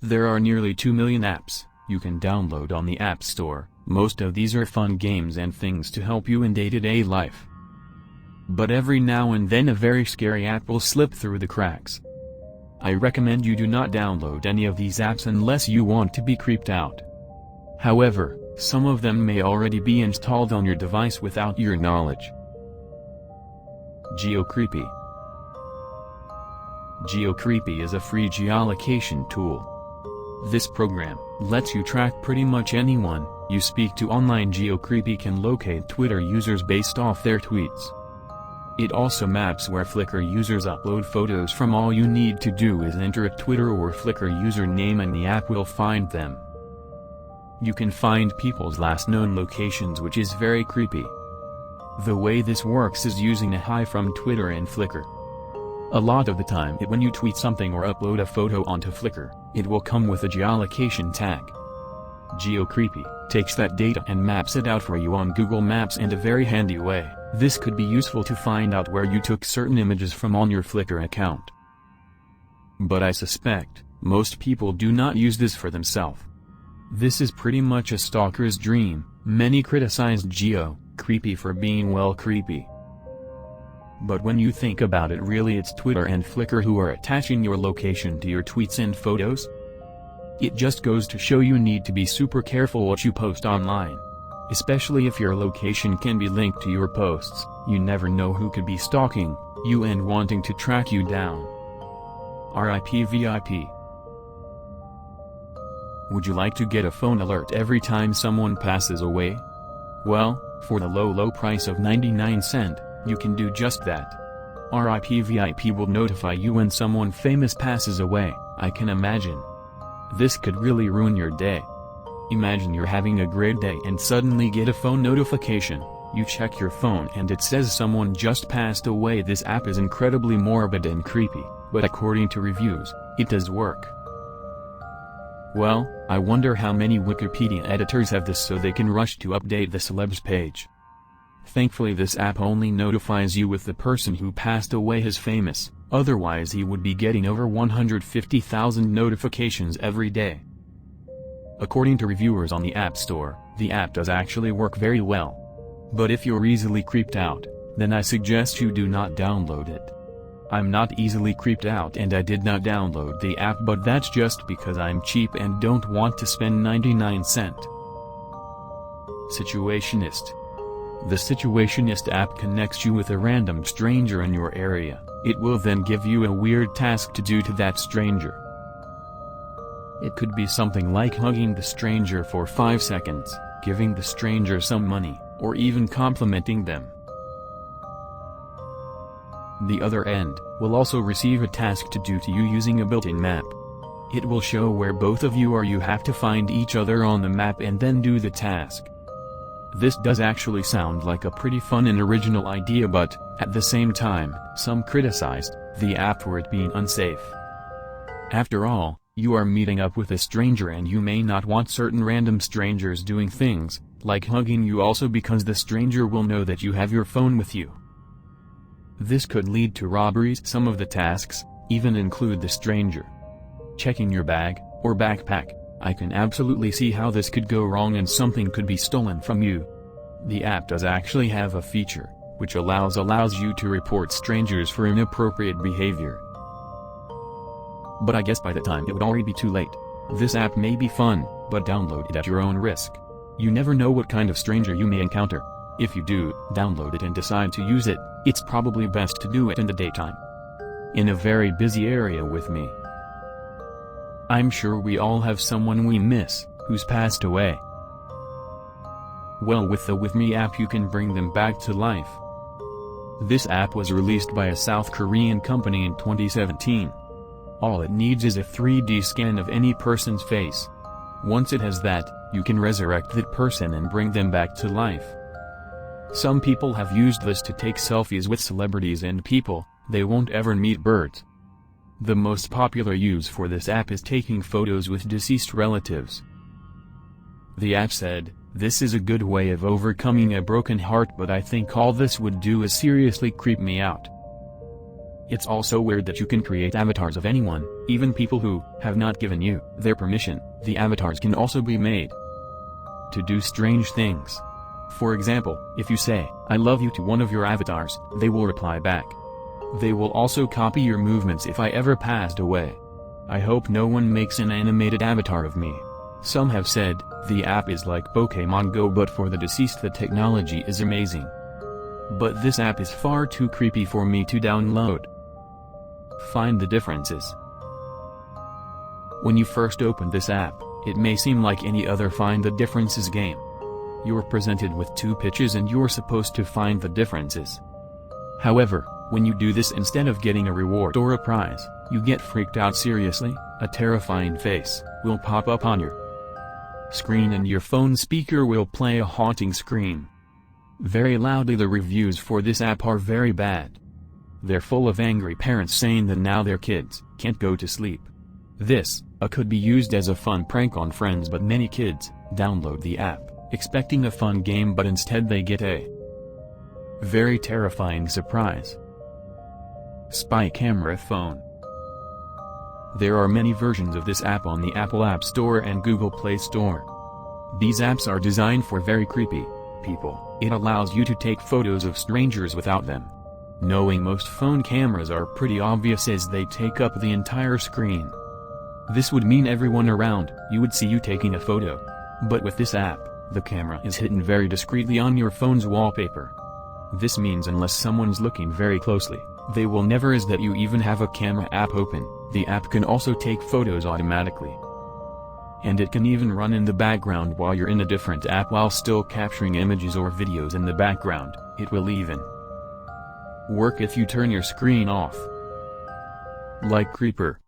There are nearly 2 million apps you can download on the App Store. Most of these are fun games and things to help you in day-to-day life. But every now and then a very scary app will slip through the cracks. I recommend you do not download any of these apps unless you want to be creeped out. However, some of them may already be installed on your device without your knowledge. GeoCreepy. GeoCreepy is a free geolocation tool. This program lets you track pretty much anyone you speak to online. GeoCreepy can locate Twitter users based off their tweets. It also maps where Flickr users upload photos from. All you need to do is enter a Twitter or Flickr username and the app will find them. You can find people's last known locations, which is very creepy. The way this works is using a hi from Twitter and Flickr. A lot of the time when you tweet something or upload a photo onto Flickr, it will come with a geolocation tag. GeoCreepy takes that data and maps it out for you on Google Maps in a very handy way. This could be useful to find out where you took certain images from on your Flickr account. But I suspect most people do not use this for themselves. This is pretty much a stalker's dream. Many criticized GeoCreepy for being well creepy. But when you think about it, really it's Twitter and Flickr who are attaching your location to your tweets and photos. It just goes to show you need to be super careful what you post online. Especially if your location can be linked to your posts. You never know who could be stalking you and wanting to track you down. RIP VIP. Would you like to get a phone alert every time someone passes away? Well, for the low price of 99 cents, you can do just that. RIP VIP will notify you when someone famous passes away. I can imagine. This could really ruin your day. Imagine you're having a great day and suddenly get a phone notification. You check your phone and it says someone just passed away. This app is incredibly morbid and creepy, but according to reviews, it does work. Well, I wonder how many Wikipedia editors have this so they can rush to update the celebs page. Thankfully this app only notifies you if the person who passed away is famous, otherwise he would be getting over 150,000 notifications every day. According to reviewers on the App Store, the app does actually work very well. But if you're easily creeped out, then I suggest you do not download it. I'm not easily creeped out and I did not download the app, but that's just because I'm cheap and don't want to spend 99 cents. Situationist. The Situationist app connects you with a random stranger in your area. It will then give you a weird task to do to that stranger. It could be something like hugging the stranger for 5 seconds, giving the stranger some money, or even complimenting them. The other end will also receive a task to do to you using a built-in map. It will show where both of you are. You have to find each other on the map and then do the task. This does actually sound like a pretty fun and original idea, but, at the same time, some criticized the app for it being unsafe. After all, you are meeting up with a stranger and you may not want certain random strangers doing things, like hugging you also, because the stranger will know that you have your phone with you. This could lead to robberies. Some of the tasks even include the stranger checking your bag or backpack. I can absolutely see how this could go wrong and something could be stolen from you. The app does actually have a feature which allows you to report strangers for inappropriate behavior. But I guess by the time it would already be too late. This app may be fun, but download it at your own risk. You never know what kind of stranger you may encounter. If you do download it and decide to use it, it's probably best to do it in the daytime. In a very busy area with me. I'm sure we all have someone we miss, who's passed away. Well, with the With Me app you can bring them back to life. This app was released by a South Korean company in 2017. All it needs is a 3D scan of any person's face. Once it has that, you can resurrect that person and bring them back to life. Some people have used this to take selfies with celebrities and people they won't ever meet. Birds. The most popular use for this app is taking photos with deceased relatives. The app said, "This is a good way of overcoming a broken heart, but I think all this would do is seriously creep me out. It's also weird that you can create avatars of anyone, even people who have not given you their permission. The avatars can also be made to do strange things. For example, if you say, "I love you" to one of your avatars, they will reply back. They will also copy your movements if I ever passed away. I hope no one makes an animated avatar of me. Some have said, the app is like Pokemon Go but for the deceased. The technology is amazing. But this app is far too creepy for me to download. Find the differences. When you first open this app, it may seem like any other find the differences game. You're presented with two pitches and you're supposed to find the differences. However, when you do this, instead of getting a reward or a prize, you get freaked out. Seriously, a terrifying face will pop up on your screen and your phone speaker will play a haunting scream very loudly. The reviews for this app are very bad. They're full of angry parents saying that now their kids can't go to sleep. This could be used as a fun prank on friends, but many kids download the app expecting a fun game, but instead they get a very terrifying surprise. Spy camera phone. There are many versions of this app on the Apple App Store and Google Play Store. These apps are designed for very creepy people. It allows you to take photos of strangers without them knowing. Most phone cameras are pretty obvious as they take up the entire screen. This would mean everyone around you would see you taking a photo. But with this app, the camera is hidden very discreetly on your phone's wallpaper. This means unless someone's looking very closely, they will never is that you even have a camera app open. The app can also take photos automatically. And it can even run in the background while you're in a different app while still capturing images or videos in the background. It will even work if you turn your screen off. Like Creeper.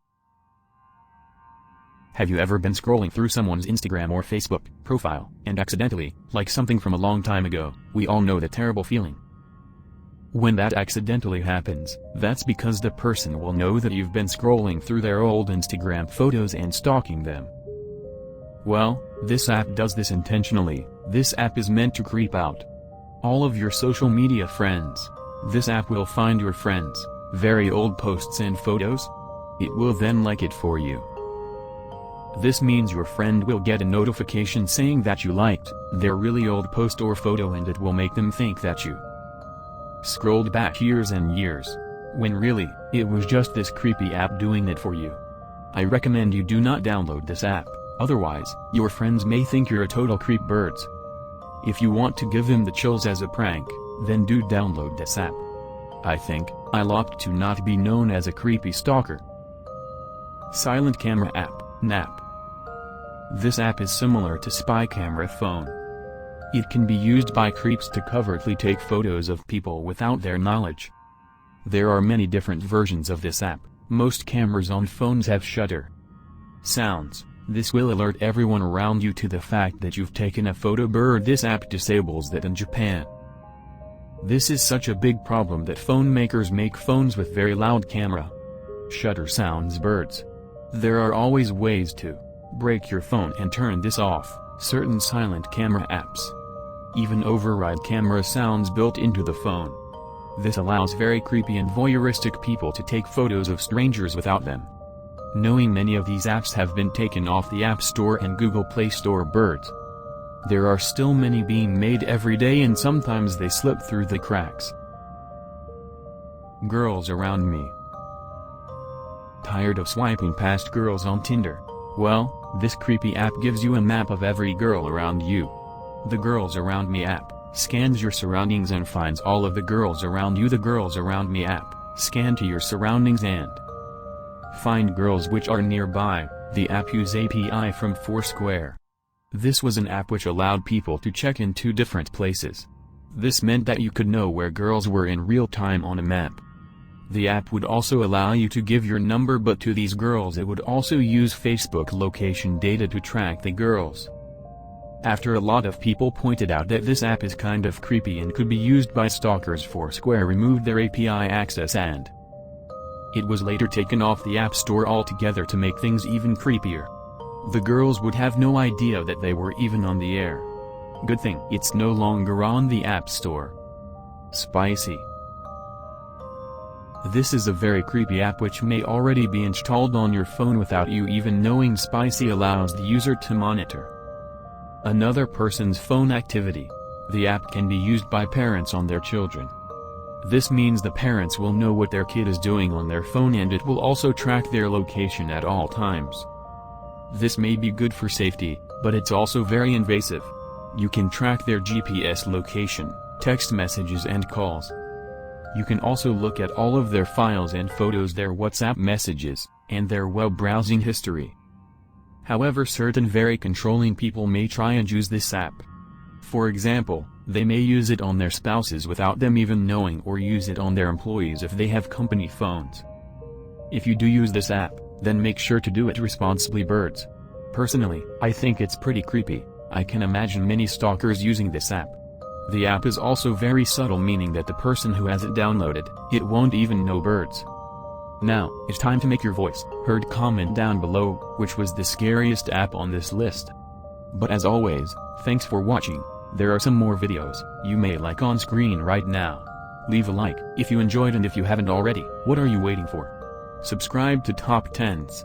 Have you ever been scrolling through someone's Instagram or Facebook profile and accidentally like something from a long time ago? We all know that terrible feeling. When that accidentally happens, that's because the person will know that you've been scrolling through their old Instagram photos and stalking them. Well, this app does this intentionally. This app is meant to creep out all of your social media friends. This app will find your friends' very old posts and photos. It will then like it for you. This means your friend will get a notification saying that you liked their really old post or photo, and it will make them think that you scrolled back years and years, when really, it was just this creepy app doing it for you. I recommend you do not download this app, otherwise, your friends may think you're a total creep birds. If you want to give them the chills as a prank, then do download this app. I think I'll opt to not be known as a creepy stalker. Silent Camera App, NAP. This app is similar to Spy Camera Phone. It can be used by creeps to covertly take photos of people without their knowledge. There are many different versions of this app. Most cameras on phones have shutter sounds. This will alert everyone around you to the fact that you've taken a photo. This app disables that in Japan. This is such a big problem that phone makers make phones with very loud camera shutter sounds. There are always ways to break your phone and turn this off. Certain silent camera apps even override camera sounds built into the phone. This allows very creepy and voyeuristic people to take photos of strangers without them knowing. Many of these apps have been taken off the App Store and Google Play Store. There are still many being made every day, and sometimes they slip through the cracks. Girls around me. Tired of swiping past girls on Tinder? Well, this creepy app gives you a map of every girl around you. The Girls Around Me app scans your surroundings and finds all of the girls around you. The Girls Around Me app scans to your surroundings and find girls which are nearby. The app uses API from Foursquare. This was an app which allowed people to check in 2 different places. This meant that you could know where girls were in real time on a map. The app would also allow you to give your number, but to these girls it would also use Facebook location data to track the girls. After a lot of people pointed out that this app is kind of creepy and could be used by stalkers, Foursquare removed their API access and it was later taken off the App Store altogether to make things even creepier. The girls would have no idea that they were even on the air. Good thing it's no longer on the App Store. Spicy. This is a very creepy app which may already be installed on your phone without you even knowing. Spicy allows the user to monitor another person's phone activity. The app can be used by parents on their children. This means the parents will know what their kid is doing on their phone, and it will also track their location at all times. This may be good for safety, but it's also very invasive. You can track their GPS location, text messages and calls. You can also look at all of their files and photos, their WhatsApp messages, and their web browsing history. However, certain very controlling people may try and use this app. For example, they may use it on their spouses without them even knowing, or use it on their employees if they have company phones. If you do use this app, then make sure to do it responsibly, birds. Personally, I think it's pretty creepy. I can imagine many stalkers using this app. The app is also very subtle, meaning that the person who has it downloaded, it won't even know, birds. Now, it's time to make your voice heard. Comment down below, which was the scariest app on this list. But as always, thanks for watching. There are some more videos you may like on screen right now. Leave a like if you enjoyed, and if you haven't already, what are you waiting for? Subscribe to Top 10s.